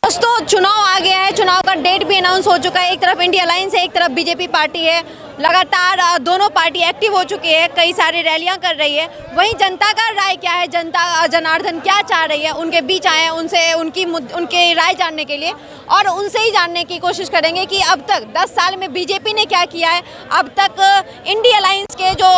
दोस्तों चुनाव आ गया है, चुनाव का डेट भी अनाउंस हो चुका है। एक तरफ इंडिया अलायंस है, एक तरफ बीजेपी पार्टी है। लगातार दोनों पार्टी एक्टिव हो चुकी है, कई सारी रैलियां कर रही है। वहीं जनता का राय क्या है, जनता जनार्दन क्या चाह रही है, उनके बीच आए हैं, उनसे उनकी राय जानने के लिए और उनसे ही जानने की कोशिश करेंगे कि अब तक 10 साल में बीजेपी ने क्या किया है। अब तक इंडिया अलायंस के जो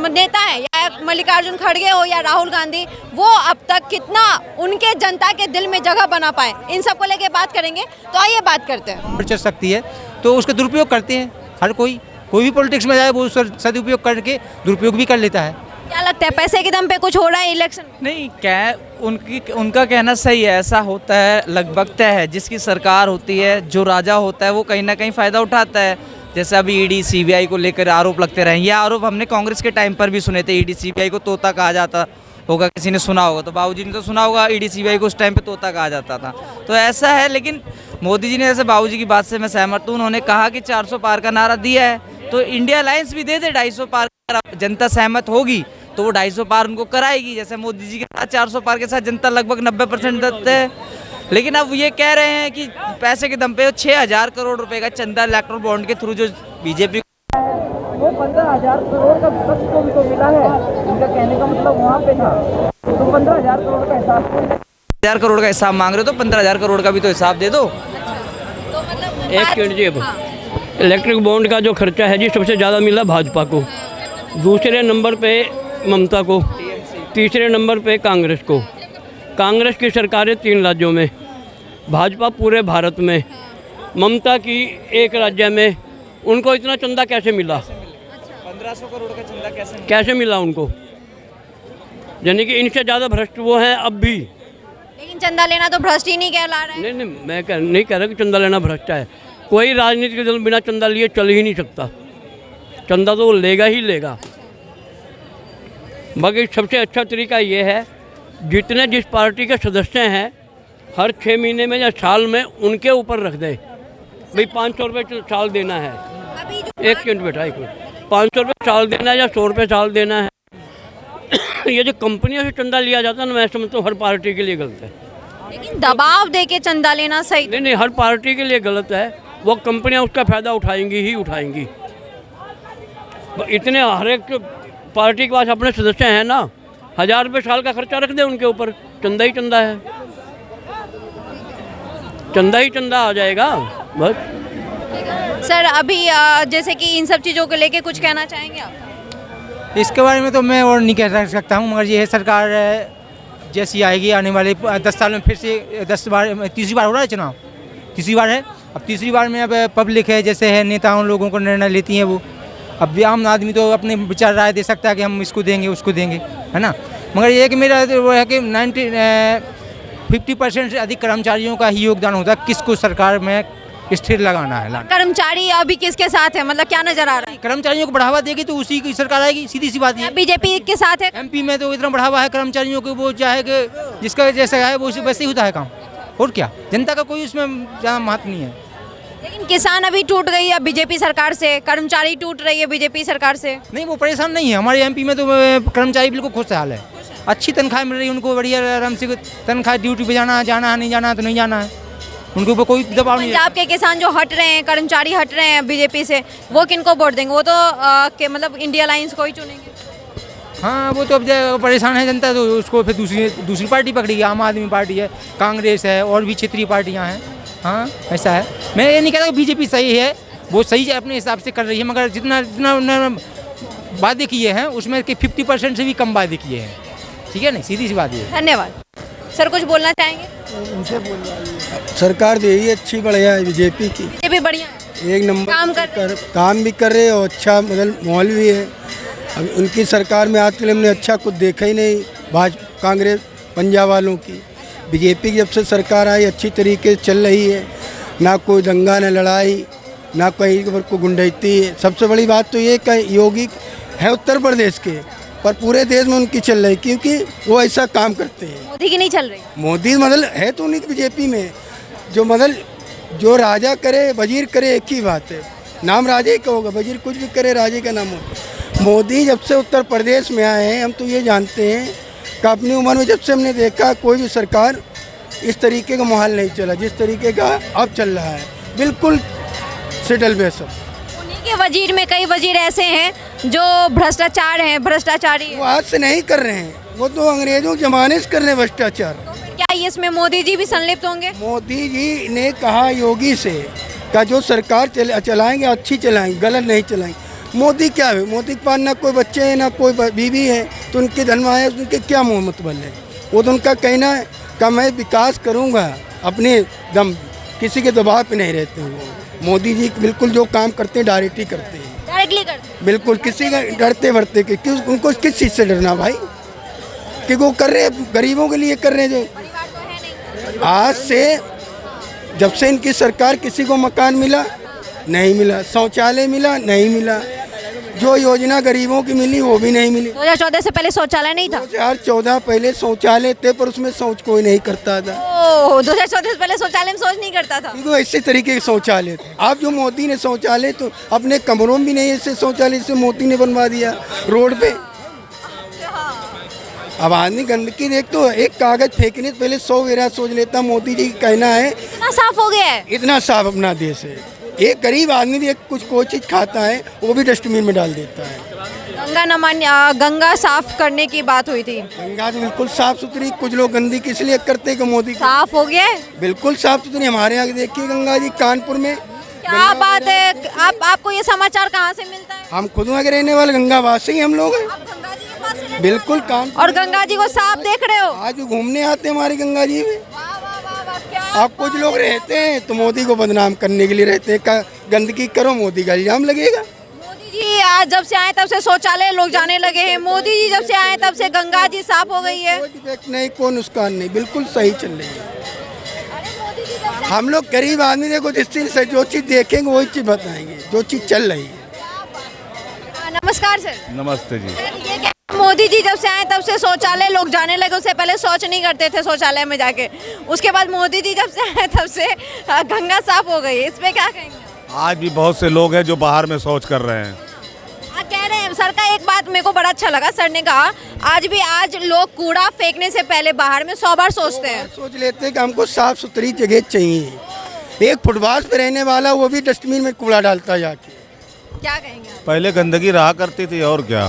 नेता हैं, या मल्लिकार्जुन खड़गे हो या राहुल गांधी, वो अब तक कितना उनके जनता के दिल में जगह बना पाए, इन सब को लेके बात करेंगे। तो आइए बात करते हैं। चल सकती है तो उसका दुरुपयोग करते हैं हर कोई भी पॉलिटिक्स में जाए वो सदुपयोग करके दुरुपयोग भी कर लेता है। क्या लगता है पैसे के दम पे कुछ हो रहा है इलेक्शन? नहीं, क्या उनका कहना सही है, ऐसा होता है, लगभग तय है। जिसकी सरकार होती है, जो राजा होता है, वो कहीं ना कहीं फ़ायदा उठाता है। जैसे अभी ईडी सीबीआई को लेकर आरोप लगते रहे, ये आरोप हमने कांग्रेस के टाइम पर भी सुने थे। ईडी सीबीआई को तोता कहा जाता होगा, किसी ने सुना होगा, तो बाबूजी ने तो सुना होगा, ईडी सीबीआई को उस टाइम पे तोता कहा जाता था। तो ऐसा है, लेकिन मोदी जी ने, जैसे बाबूजी की बात से मैं सहमत हूँ, उन्होंने कहा कि 400 पार का नारा दिया है, तो इंडिया अलायंस भी दे दे 250 पार। जनता सहमत होगी तो वो 250 पार उनको कराएगी। जैसे मोदी जी के साथ 400 पार के साथ जनता लगभग 90% देते हैं। लेकिन अब ये कह रहे हैं कि पैसे के दम पे 6000 करोड़ रुपए का चंदा इलेक्ट्रल बॉन्ड के थ्रू जो बीजेपी वो 15,000 करोड़ का विपक्ष को भी तो मिला है। उनका कहने का मतलब वहाँ पे था, तो 15,000 करोड़ का हिसाब, 1000 करोड़ का हिसाब मांग रहे हो तो 15,000 करोड़ का भी तो हिसाब दे दो। तो मतलब एक मिनट जी, इलेक्ट्रिक बॉन्ड का जो खर्चा है जी, सबसे ज़्यादा मिला भाजपा को, दूसरे नंबर पे ममता को, तीसरे नंबर पे कांग्रेस को। कांग्रेस की सरकारें 3 राज्यों में, भाजपा पूरे भारत में, ममता की एक राज्य में। उनको इतना चंदा कैसे मिला? 1500 करोड़ का चंदा कैसे मिला उनको? यानी कि इनसे ज़्यादा भ्रष्ट वो हैं अब भी। लेकिन चंदा लेना तो भ्रष्ट ही नहीं कहला रहा है। नहीं, मैं नहीं कह रहा कि चंदा लेना भ्रष्ट है। कोई राजनीतिक दल बिना चंदा लिए चल ही नहीं सकता। चंदा तो वो लेगा ही लेगा। बाकी सबसे अच्छा तरीका ये है, जितने जिस पार्टी के सदस्य हैं, हर 6 महीने में या साल में उनके ऊपर रख दे। भाई 500 रुपये साल देना है, एक मिनट बेटा, 500 रुपये साल देना है या 100 रुपये साल देना है। ये जो कंपनियों से चंदा लिया जाता है ना, मैं समझता हूँ हर पार्टी के लिए गलत है। लेकिन दबाव दे के चंदा लेना सही नहीं, हर पार्टी के लिए गलत है। वो कंपनियां उसका फ़ायदा उठाएंगी ही उठाएंगी। इतने हर एक पार्टी के पास अपने सदस्य हैं ना, 1000 रुपये साल का खर्चा रख दे उनके ऊपर, चंदा ही चंदा है, चंदा ही चंदा आ जाएगा बस। सर अभी जैसे कि इन सब चीज़ों को लेके कुछ कहना चाहेंगे आप? इसके बारे में तो मैं और नहीं कह सकता हूँ, मगर ये है सरकार जैसी आएगी आने वाले 10 साल में, फिर से 10 बार, तीसरी बार हो रहा है चुनाव, तीसरी बार है। अब तीसरी बार में अब पब्लिक है, जैसे है नेताओं लोगों को निर्णय लेती हैं वो। अब आम आदमी तो अपने विचार राय दे सकता है कि हम इसको देंगे उसको देंगे, है ना। मगर ये है कि मेरा वो है कि 50% से अधिक कर्मचारियों का ही योगदान होता है किसको सरकार में स्थिर लगाना है। कर्मचारी अभी किसके साथ है, मतलब क्या नजर आ रहा है? कर्मचारियों को बढ़ावा देगी तो उसी की सरकार आएगी, सीधी सी बात है। बीजेपी के साथ है। एमपी में तो इतना बढ़ावा है कर्मचारियों को, वो चाहे कि जिसका जैसा है वो वैसे ही होता है काम, और क्या। जनता का कोई उसमें ज़्यादा महत्व नहीं है। लेकिन किसान अभी टूट गई है बीजेपी सरकार से, कर्मचारी टूट रही है बीजेपी सरकार से। नहीं, वो परेशान नहीं है। हमारे एमपी में तो कर्मचारी बिल्कुल खुशहाल है, अच्छी तनख्वाह मिल रही है उनको, बढ़िया आराम से तनख्वाह, ड्यूटी पे जाना है, नहीं जाना है तो नहीं जाना है, उनके ऊपर कोई दबाव नहीं है। पंजाब के किसान जो हट रहे हैं, कर्मचारी हट रहे हैं बीजेपी से, वो किनको वोट देंगे? वो तो मतलब इंडिया अलायंस को ही चुनेंगे। हाँ, वो तो अब परेशान है जनता, तो उसको फिर दूसरी पार्टी पकड़ेगी। आम आदमी पार्टी है, कांग्रेस है, और भी क्षेत्रीय पार्टियाँ हैं। हाँ, ऐसा है। मैं ये नहीं कहता कि बीजेपी सही है, वो सही अपने हिसाब से कर रही है, मगर जितना उन्होंने वादे किए हैं उसमें कि 50% से भी कम वादे किए हैं। ठीक है ना, सीधी सी बात ये है। धन्यवाद। सर कुछ बोलना चाहेंगे? सरकार तो यही अच्छी बढ़िया है बीजेपी की, बीजेपी बढ़िया है, एक नंबर काम भी कर रहे और अच्छा मतलब माहौल भी है। अब उनकी सरकार में आज के लिए हमने अच्छा कुछ देखा ही नहीं। भाजपा कांग्रेस पंजाब वालों की, बीजेपी की जब से सरकार आई अच्छी तरीके से चल रही है, ना कोई दंगा न लड़ाई, ना कहीं को गुंडैती है। सबसे बड़ी बात तो ये कि योगी है उत्तर प्रदेश के, पर पूरे देश में उनकी चल रही, क्योंकि वो ऐसा काम करते हैं। मोदी की नहीं चल रही। मोदी मतलब है तो उन्हीं की बीजेपी में, जो मतलब जो राजा करे वजीर करे एक ही बात है, नाम राजे का होगा, वजीर कुछ भी करे राजे का नाम होगा। मोदी जब से उत्तर प्रदेश में आए हैं, हम तो ये जानते हैं कि अपनी उम्र में जब से हमने देखा कोई भी सरकार इस तरीके का माहौल नहीं चला जिस तरीके का अब चल रहा है, बिल्कुल सेटल बेसब। उन्हीं के वजीर में कई वजीर ऐसे हैं जो भ्रष्टाचार हैं, भ्रष्टाचारी हैं। वो आज से नहीं कर रहे हैं, वो तो अंग्रेजों के ज़माने से कर रहे हैं भ्रष्टाचार। तो फिर क्या ये इसमें मोदी जी भी संलिप्त होंगे? मोदी जी ने कहा योगी से का जो सरकार चलाएंगे अच्छी चलाएंगे, गलत नहीं चलाएंगे। मोदी क्या है, मोदी के पास ना कोई बच्चे हैं ना कोई बीवी है, तो उनके धनवा है, उनके क्या मतलब है? वो तो उनका कहना है कि मैं विकास करूँगा अपने दम, किसी के दबाव पे नहीं रहते हैं। वो मोदी जी बिल्कुल जो काम करते हैं डायरेक्ट ही करते हैं, डायरेक्टली करते हैं। बिल्कुल किसी का डरते भरते कि उनको किस चीज़ से डरना भाई, कि वो कर रहे हैं गरीबों के लिए कर रहे हैं। जो परिवार तो है नहीं। आज से जब से इनकी सरकार, किसी को मकान मिला नहीं मिला, शौचालय मिला नहीं मिला, जो योजना गरीबों की मिली वो भी नहीं मिली। 2014 से पहले शौचालय नहीं था। 2014 पहले शौचालय थे पर उसमें शौच कोई नहीं करता था, ओह, 2014 से पहले शौचालय में शौच नहीं करता था। क्योंकि ऐसे तरीके के शौचालय थे। अब जो मोदी ने शौचालय तो अपने कमरों में भी नहीं, ऐसे शौचालय से मोदी ने बनवा दिया रोड पे। अब आदमी गंदगी देख तो एक कागज फेंकने से पहले 100 वेरा सोच लेता। मोदी जी का कहना है इतना साफ हो गया है। इतना साफ अपना देश है, एक गरीब आदमी भी कुछ कोई चीज़ खाता है वो भी डस्टबिन में डाल देता है। गंगा साफ करने की बात हुई थी। गंगा तो बिल्कुल साफ सुथरी, कुछ लोग गंदी किस लिए करते हैं कि मोदी साफ हो गया है। बिल्कुल साफ सुथरी। हमारे यहाँ देखिए गंगा जी कानपुर में। क्या बात है, आपको ये समाचार कहाँ से मिलता है? हम खुद वहाँ के रहने वाले गंगा वासी हम लोग हैं, आप गंगा जी के पास से रहने बिल्कुल वाले कान हो? और गंगा जी को साफ देख रहे हो? आज भी घूमने आते हैं हमारी गंगा जी में। वाह वाह वाह वाह, क्या अब कुछ लोग रहते हैं तो मोदी को बदनाम करने के लिए रहते हैं, गंदगी करो मोदी का इल्जाम लगेगा। मोदी जी आज जब से आए तब से शौचालय लोग जाने लगे हैं। मोदी जी जब से आए तब से गंगा जी साफ हो गई है। कोई डिफेक्ट नहीं, कोई नुकसान नहीं, बिल्कुल सही चल रही है। हम लोग गरीब आदमी देखो जिस चीज़ से जो चीज़ देखेंगे वही चीज़ बताएंगे, जो चीज़ चल रही है। नमस्कार सर। नमस्ते जी। ये क्या, मोदी जी जब से आए तब से शौचालय लोग जाने लगे, उससे पहले शौच नहीं करते थे शौचालय में जाके। उसके बाद मोदी जी जब से आए तब से गंगा साफ हो गई है। इस पे क्या कहेंगे? आज भी बहुत से लोग हैं जो बाहर में शौच कर रहे हैं। कह रहे हैं सर का एक बात मेरे को बड़ा अच्छा लगा, सर ने कहा आज लोग कूड़ा फेंकने से पहले बाहर में 100 बार सोचते हैं। सोच लेते हैं कि हमको साफ सुथरी जगह चाहिए। एक फुटपाथ पे रहने वाला वो भी डस्टबिन में कूड़ा डालता है जाके। क्या कहेंगे आप? पहले गंदगी रहा करती थी और क्या।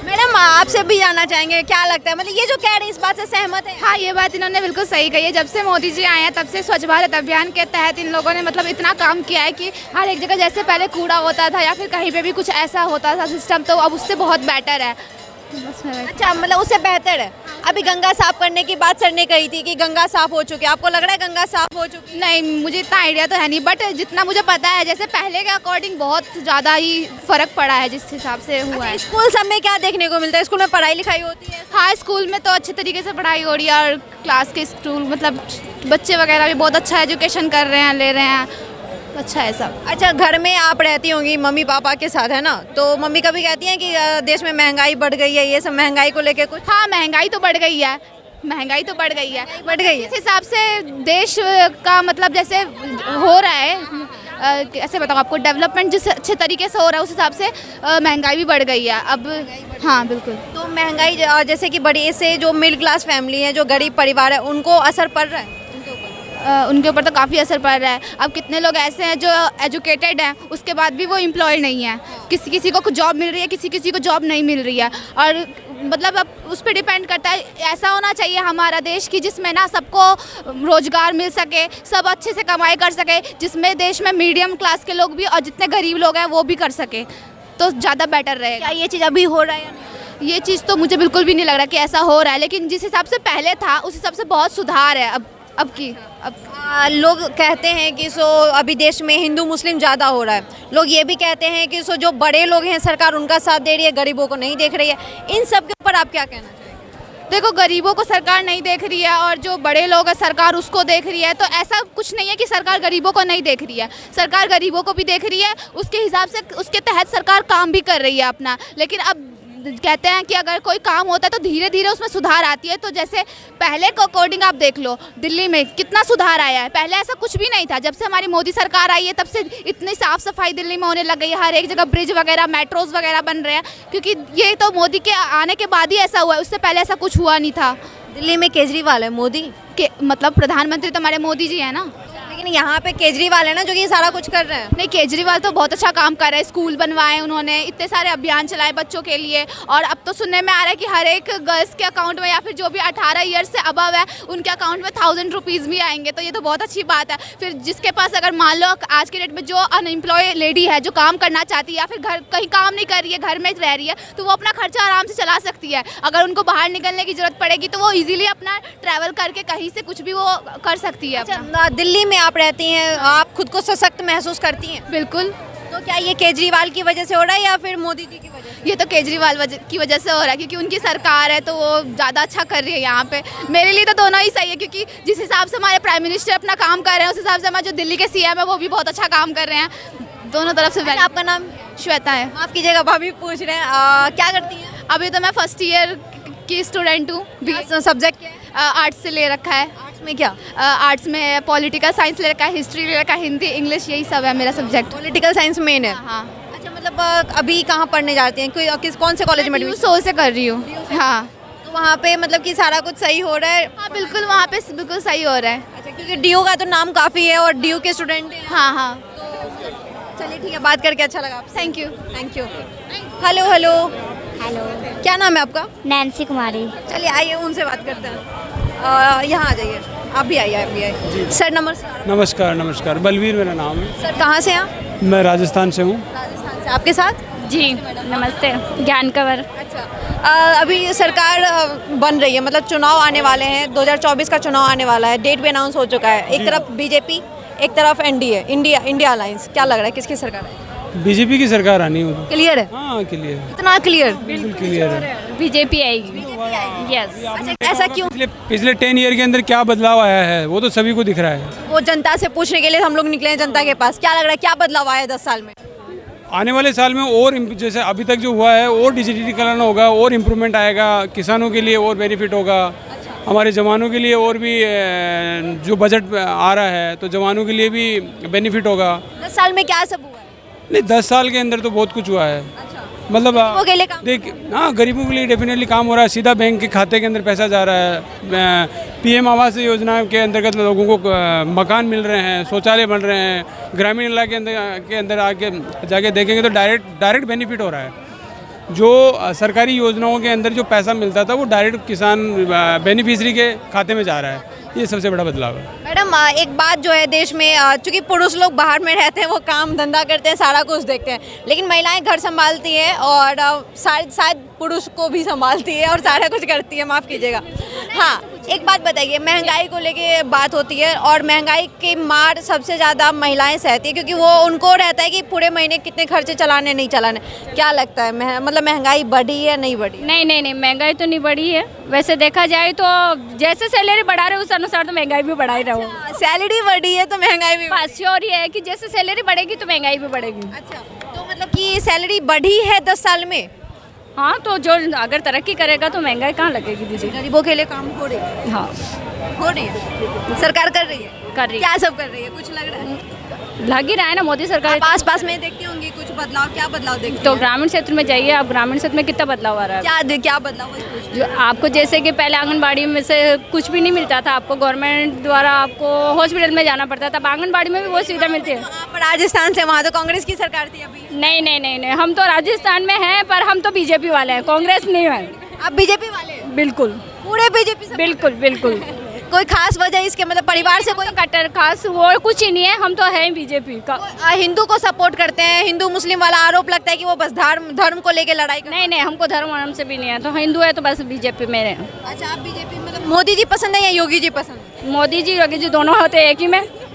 मैडम आपसे भी जानना चाहेंगे, क्या लगता है, मतलब ये जो कह रहे हैं इस बात से सहमत है? हाँ, ये बात इन्होंने बिल्कुल सही कही है। जब से मोदी जी आए हैं तब से स्वच्छ भारत अभियान के तहत इन लोगों ने मतलब इतना काम किया है कि हर एक जगह जैसे पहले कूड़ा होता था या फिर कहीं पे भी कुछ ऐसा होता था सिस्टम, तो अब उससे बहुत बेटर है। अच्छा, मतलब उससे बेहतर है। अभी गंगा साफ करने की बात सर ने कही थी कि गंगा साफ हो चुकी है। आपको लग रहा है गंगा साफ हो चुकी है? नहीं, मुझे इतना आइडिया तो है नहीं, बट जितना मुझे पता है जैसे पहले के अकॉर्डिंग बहुत ज़्यादा ही फ़र्क पड़ा है जिस हिसाब से हुआ है। स्कूल सब में क्या देखने को मिलता है? स्कूल में पढ़ाई लिखाई होती है? हाँ, स्कूल में तो अच्छे तरीके से पढ़ाई हो रही है और क्लास के स्कूल मतलब बच्चे वगैरह भी बहुत अच्छा एजुकेशन कर रहे हैं, ले रहे हैं, अच्छा है सब। अच्छा, घर में आप रहती होंगी मम्मी पापा के साथ, है ना? तो मम्मी कभी कहती हैं कि देश में महंगाई बढ़ गई है, ये सब महंगाई को लेके कुछ? हाँ, महंगाई तो बढ़ गई है, महंगाई तो बढ़ गई है, बढ़ गई है। इस हिसाब से देश का मतलब जैसे हो रहा है, कैसे बताऊँ आपको, डेवलपमेंट जिस अच्छे तरीके से हो रहा है उस हिसाब से महंगाई भी बढ़ गई है अब। हाँ बिल्कुल। तो महंगाई जैसे कि बढ़ी, इससे जो मिडिल क्लास फैमिली है, जो गरीब परिवार है, उनको असर पड़ रहा है? उनके ऊपर तो काफ़ी असर पड़ रहा है। अब कितने लोग ऐसे हैं जो एजुकेटेड हैं उसके बाद भी वो एम्प्लॉय नहीं है, किसी को जॉब मिल रही है, किसी को जॉब नहीं मिल रही है, और मतलब अब उस पर डिपेंड करता है। ऐसा होना चाहिए हमारा देश की जिसमें ना सबको रोजगार मिल सके, सब अच्छे से कमाई कर सके, जिसमें देश में मीडियम क्लास के लोग भी और जितने गरीब लोग हैं वो भी कर सके, तो ज़्यादा बेटर रहेगा। क्या ये चीज़ अभी हो रहा है या नहीं? ये चीज़ तो मुझे बिल्कुल भी नहीं लग रहा कि ऐसा हो रहा है, लेकिन जिस हिसाब से पहले था उस हिसाब से बहुत सुधार है अब लोग कहते हैं कि अभी देश में हिंदू मुस्लिम ज़्यादा हो रहा है। लोग ये भी कहते हैं कि जो बड़े लोग हैं सरकार उनका साथ दे रही है, गरीबों को नहीं देख रही है। इन सब के ऊपर आप क्या कहना चाहेंगे? देखो, गरीबों को सरकार नहीं देख रही है और जो बड़े लोग हैं सरकार उसको देख रही है, तो ऐसा कुछ नहीं है कि सरकार गरीबों को नहीं देख रही है। सरकार गरीबों को भी देख रही है, उसके हिसाब से उसके तहत सरकार काम भी कर रही है अपना। लेकिन अब कहते हैं कि अगर कोई काम होता है तो धीरे धीरे उसमें सुधार आती है। तो जैसे पहले के अकॉर्डिंग आप देख लो दिल्ली में कितना सुधार आया है, पहले ऐसा कुछ भी नहीं था। जब से हमारी मोदी सरकार आई है तब से इतनी साफ़ सफाई दिल्ली में होने लग गई है, हर एक जगह ब्रिज वगैरह, मेट्रोज़ वगैरह बन रहे हैं, क्योंकि ये तो मोदी के आने के बाद ही ऐसा हुआ है, उससे पहले ऐसा कुछ हुआ नहीं था। दिल्ली में केजरीवाल है, मोदी कि मतलब प्रधानमंत्री तो हमारे मोदी जी हैं ना। लेकिन यहाँ पे केजरीवाल है ना जो कि ये सारा कुछ कर रहे हैं। नहीं, केजरीवाल तो बहुत अच्छा काम कर रहे हैं, स्कूल बनवाए उन्होंने, इतने सारे अभियान चलाए बच्चों के लिए। और अब तो सुनने में आ रहा है कि हर एक गर्ल्स के अकाउंट में या फिर जो भी 18 ईयर्स से अबव है उनके अकाउंट में 1000 रुपीज़ भी आएंगे, तो ये तो बहुत अच्छी बात है। फिर जिसके पास अगर मान लो आज के डेट में जो अनएम्प्लॉय लेडी है जो काम करना चाहती है या फिर घर कहीं काम नहीं कर रही है, घर में रह रही है, तो वो अपना खर्चा आराम से चला सकती है। अगर उनको बाहर निकलने की जरूरत पड़ेगी तो वो ईजिली अपना ट्रैवल करके कहीं से कुछ भी वो कर सकती है। अच्छा, दिल्ली में आप रहती हैं, आप खुद को सशक्त महसूस करती हैं? बिल्कुल। तो क्या ये केजरीवाल की वजह से हो रहा है या फिर मोदी जी की वजह से? ये तो केजरीवाल की वजह से हो रहा है, क्योंकि उनकी सरकार है तो वो ज़्यादा अच्छा कर रही है यहाँ पे। मेरे लिए तो दोनों ही सही है, क्योंकि जिस हिसाब से हमारे प्राइम मिनिस्टर अपना काम कर रहे हैं उस हिसाब से हमारे जो दिल्ली के सीएम है वो भी बहुत अच्छा काम कर रहे हैं। दोनों तरफ से। अच्छा, आपका नाम? श्वेता है। माफ़ कीजिएगा, भाभी पूछ रहे हैं क्या करती हैं? अभी तो मैं फर्स्ट ईयर की स्टूडेंट हूँ। सब्जेक्ट क्या है? आर्ट्स से ले रखा है। आर्ट्स में क्या? आर्ट्स में पॉलिटिकल साइंस ले रखा है, हिस्ट्री ले रखा है, हिंदी इंग्लिश यही सब है मेरा सब्जेक्ट। पॉलिटिकल साइंस मेन है। हाँ। अच्छा, मतलब अभी कहाँ पढ़ने जाती हैं? कौन से कॉलेज में? सो से कर रही हूँ। हाँ। तो वहाँ पे मतलब कि सारा कुछ सही हो रहा है? हाँ बिल्कुल, वहाँ पे बिल्कुल सही हो रहा है। अच्छा, क्योंकि डीयू का तो नाम काफ़ी है और डीयू के स्टूडेंट हैं। हाँ हाँ। चलिए ठीक है, बात करके अच्छा लगा आपसे। Thank you. Thank you. Hello hello hello, क्या नाम है आपका? नैन्सी कुमारी। चलिए आइए उनसे बात करते हैं। यहाँ आ जाइए, आप भी आइए, आप भी आइए। सर नमस्कार। नमस्कार। नमस्कार, बलवीर मेरा नाम है। सर कहाँ से हैं? मैं राजस्थान से हूँ। राजस्थान से। आपके साथ? जी नमस्ते, ज्ञान कंवर। अच्छा, अभी सरकार बन रही है, मतलब चुनाव आने वाले हैं, 2024 का चुनाव आने वाला है, डेट भी अनाउंस हो चुका है। एक तरफ बीजेपी, एक तरफ एनडीए, इंडिया अलायंस। क्या लग रहा है किसकी सरकार है? बीजेपी की सरकार आनी होगी। क्लियर है? हाँ क्लियर, इतना क्लियर? बिल्कुल क्लियर है। बीजेपी आएगी। यस। अच्छा, ऐसा क्यों? पिछले 10 ईयर के अंदर क्या बदलाव आया है वो तो सभी को दिख रहा है। वो जनता से पूछने के लिए हम लोग निकले हैं जनता के पास। क्या लग रहा है, क्या बदलाव आया है 10 साल में? आने वाले साल में और जैसे अभी तक जो हुआ है और डिजिटलीकरण होगा और इम्प्रूवमेंट आएगा, किसानों के लिए और बेनिफिट होगा, हमारे जवानों के लिए और भी जो बजट आ रहा है तो जवानों के लिए भी बेनिफिट होगा। 10 साल में क्या सब हुआ है? नहीं, 10 साल के अंदर तो बहुत कुछ हुआ है। मतलब गरीबों के लिए काम? देख, हाँ गरीबों के लिए डेफिनेटली काम हो रहा है। सीधा बैंक के खाते के अंदर पैसा जा रहा है। पीएम आवास योजना के अंतर्गत लोगों को मकान मिल रहे हैं, शौचालय बन रहे हैं। ग्रामीण इलाके के अंदर आके जाके देखेंगे तो डायरेक्ट बेनिफिट हो रहा है। जो सरकारी योजनाओं के अंदर जो पैसा मिलता था वो डायरेक्ट किसान बेनिफिशरी के खाते में जा रहा है। ये सबसे बड़ा बदलाव है। मैडम, एक बात जो है देश में, चूंकि पुरुष लोग बाहर में रहते हैं, वो काम धंधा करते हैं, सारा कुछ देखते हैं, लेकिन महिलाएं घर संभालती हैं और शायद पुरुष को भी संभालती है और सारा कुछ करती है। माफ़ कीजिएगा। हाँ, एक बात बताइए, महंगाई को लेके बात होती है और महंगाई की मार सबसे ज़्यादा महिलाएं सहती है, क्योंकि वो उनको रहता है कि पूरे महीने कितने खर्चे चलाने नहीं चलाने। क्या लगता है, मतलब महंगाई बढ़ी है नहीं बढ़ी? नहीं, महंगाई तो नहीं बढ़ी है। वैसे देखा जाए तो जैसे सैलरी बढ़ा रहे उस अनुसार तो महंगाई भी बढ़ा ही रहो। सैलरी बढ़ी है तो महंगाई भी? बात श्योर ये है कि जैसे सैलरी बढ़ेगी तो महंगाई भी बढ़ेगी। अच्छा, तो मतलब कि सैलरी बढ़ी है 10 साल में? हाँ, तो जो अगर तरक्की करेगा तो महंगाई कहाँ लगेगी दीदी? गरीबों के लिए काम हो रही है? हाँ हो रही है, सरकार कर रही है। कर रही है। क्या सब कर रही है, कुछ लग रहा है? लग ही रहा है ना, मोदी सरकार। आप आस-पास में देखती होंगी कुछ बदलाव? क्या बदलाव देखती तो हैं? ग्रामीण क्षेत्र में जाइए आप, ग्रामीण क्षेत्र में कितना बदलाव आ रहा है। क्या बदलाव है? जो आपको जैसे कि पहले आंगनबाड़ी में से कुछ भी नहीं मिलता था, आपको गवर्नमेंट द्वारा आपको हॉस्पिटल में जाना पड़ता था। अब आंगनबाड़ी में भी वो सुविधा मिलती है। आप राजस्थान से, वहाँ तो कांग्रेस की सरकार थी अभी। नहीं, हम तो राजस्थान में हैं पर हम तो बीजेपी वाले हैं, कांग्रेस नहीं है। आप बीजेपी वाले हैं? बिल्कुल, पूरे बीजेपी से? बिल्कुल। कोई खास वजह इसके, मतलब परिवार से कोई कट्टर खास वो कुछ ही नहीं है, हम तो हैं बीजेपी का। हिंदू को सपोर्ट करते हैं, हिंदू मुस्लिम वाला आरोप लगता है कि वो बस धर्म को लेके लड़ाई करते हैं। नहीं, हमको धर्म से भी नहीं है, तो हिंदू है तो बस बीजेपी में है। अच्छा, आप बीजेपी, मतलब मोदी जी पसंद है या योगी जी पसंद है? मोदी जी योगी जी दोनों होते हैं एक ही में।